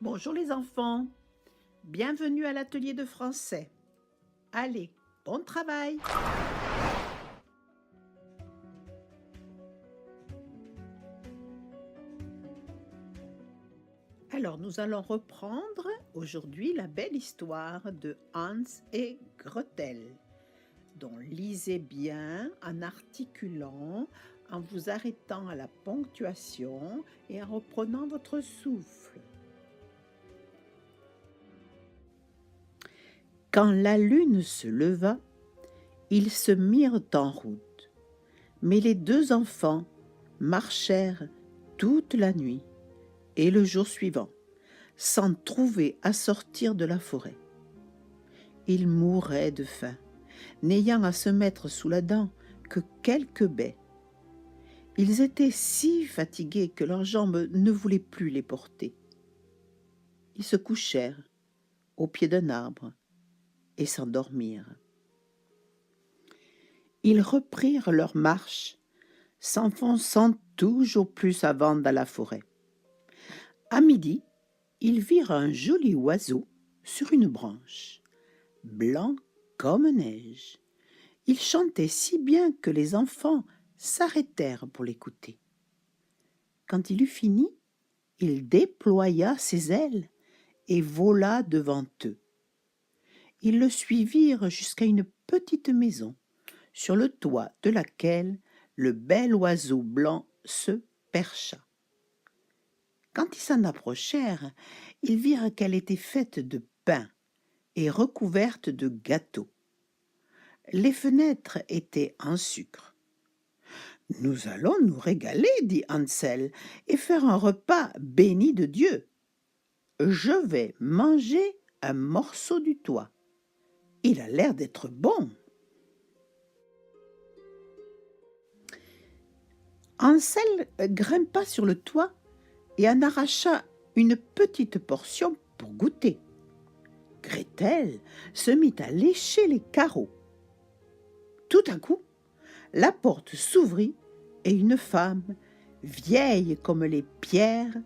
Bonjour les enfants, bienvenue à l'atelier de français. Allez, bon travail! Alors nous allons reprendre aujourd'hui la belle histoire de Hans et Gretel. Donc lisez bien en articulant, en vous arrêtant à la ponctuation et en reprenant votre souffle. Quand la lune se leva, ils se mirent en route. Mais les deux enfants marchèrent toute la nuit et le jour suivant, sans trouver à sortir de la forêt. Ils mouraient de faim, n'ayant à se mettre sous la dent que quelques baies. Ils étaient si fatigués que leurs jambes ne voulaient plus les porter. Ils se couchèrent au pied d'un arbre et s'endormirent. Ils reprirent leur marche, s'enfonçant toujours plus avant dans la forêt. À midi, ils virent un joli oiseau sur une branche, blanc comme neige. Il chantait si bien que les enfants s'arrêtèrent pour l'écouter. Quand il eut fini, il déploya ses ailes et vola devant eux. Ils le suivirent jusqu'à une petite maison, sur le toit de laquelle le bel oiseau blanc se percha. Quand ils s'en approchèrent, ils virent qu'elle était faite de pain et recouverte de gâteaux. Les fenêtres étaient en sucre. « Nous allons nous régaler, dit Hansel, et faire un repas béni de Dieu. Je vais manger un morceau du toit. Il a l'air d'être bon. » Hansel grimpa sur le toit et en arracha une petite portion pour goûter. Gretel se mit à lécher les carreaux. Tout à coup, la porte s'ouvrit et une femme, vieille comme les pierres,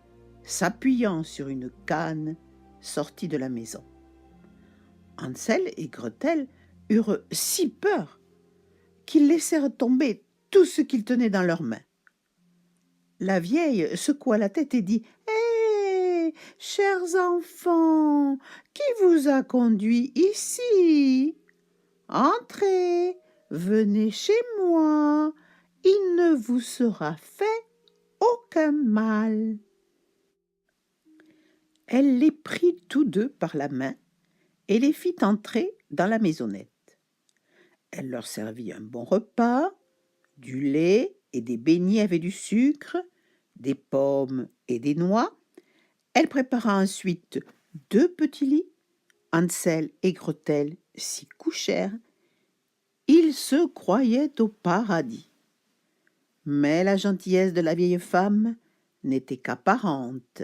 s'appuyant sur une canne, sortit de la maison. Hansel et Gretel eurent si peur qu'ils laissèrent tomber tout ce qu'ils tenaient dans leurs mains. La vieille secoua la tête et dit « Hé, chers enfants, qui vous a conduit ici? Entrez, venez chez moi, il ne vous sera fait aucun mal. » Elle les prit tous deux par la main et les fit entrer dans la maisonnette. Elle leur servit un bon repas, du lait et des beignets avec du sucre, des pommes et des noix. Elle prépara ensuite 2 petits lits. Hansel et Gretel s'y couchèrent. Ils se croyaient au paradis. Mais la gentillesse de la vieille femme n'était qu'apparente.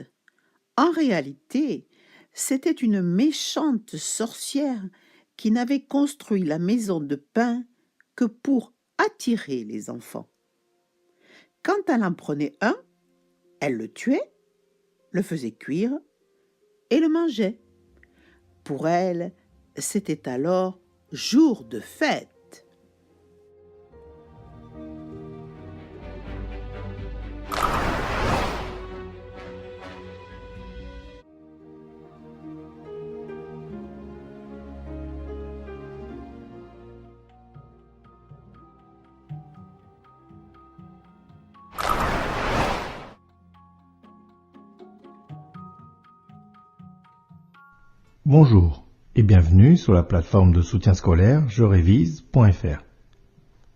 En réalité, c'était une méchante sorcière qui n'avait construit la maison de pain que pour attirer les enfants. Quand elle en prenait un, elle le tuait, le faisait cuire et le mangeait. Pour elle, c'était alors jour de fête. Bonjour et bienvenue sur la plateforme de soutien scolaire jerévise.fr.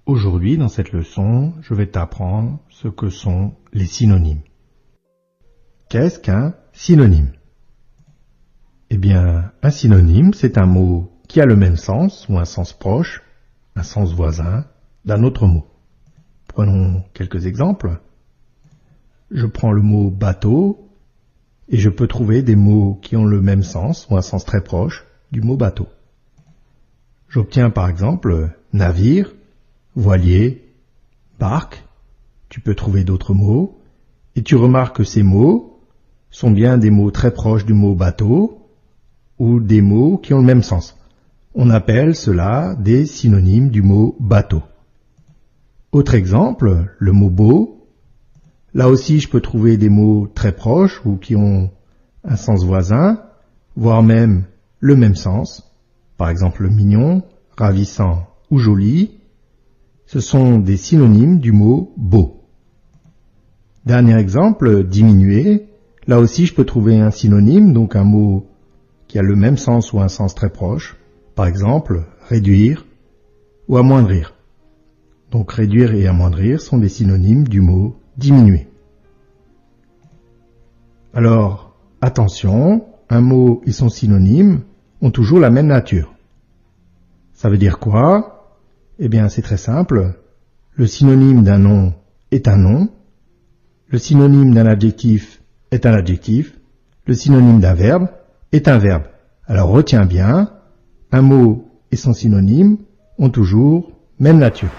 Aujourd'hui, dans cette leçon, je vais t'apprendre ce que sont les synonymes. Qu'est-ce qu'un synonyme? Eh bien, un synonyme, c'est un mot qui a le même sens ou un sens proche, un sens voisin d'un autre mot. Prenons quelques exemples. Je prends le mot bateau et je peux trouver des mots qui ont le même sens ou un sens très proche du mot bateau. J'obtiens par exemple navire, voilier, barque. Tu peux trouver d'autres mots et tu remarques que ces mots sont bien des mots très proches du mot bateau ou des mots qui ont le même sens. On appelle cela des synonymes du mot bateau. Autre exemple, le mot beau. Là aussi, je peux trouver des mots très proches ou qui ont un sens voisin, voire même le même sens. Par exemple, mignon, ravissant ou joli. Ce sont des synonymes du mot beau. Dernier exemple, diminuer. Là aussi, je peux trouver un synonyme, donc un mot qui a le même sens ou un sens très proche. Par exemple, réduire ou amoindrir. Donc réduire et amoindrir sont des synonymes du mot diminuer. Alors, attention, un mot et son synonyme ont toujours la même nature. Ça veut dire quoi? Eh bien, c'est très simple. Le synonyme d'un nom est un nom. Le synonyme d'un adjectif est un adjectif. Le synonyme d'un verbe est un verbe. Alors retiens bien, un mot et son synonyme ont toujours même nature.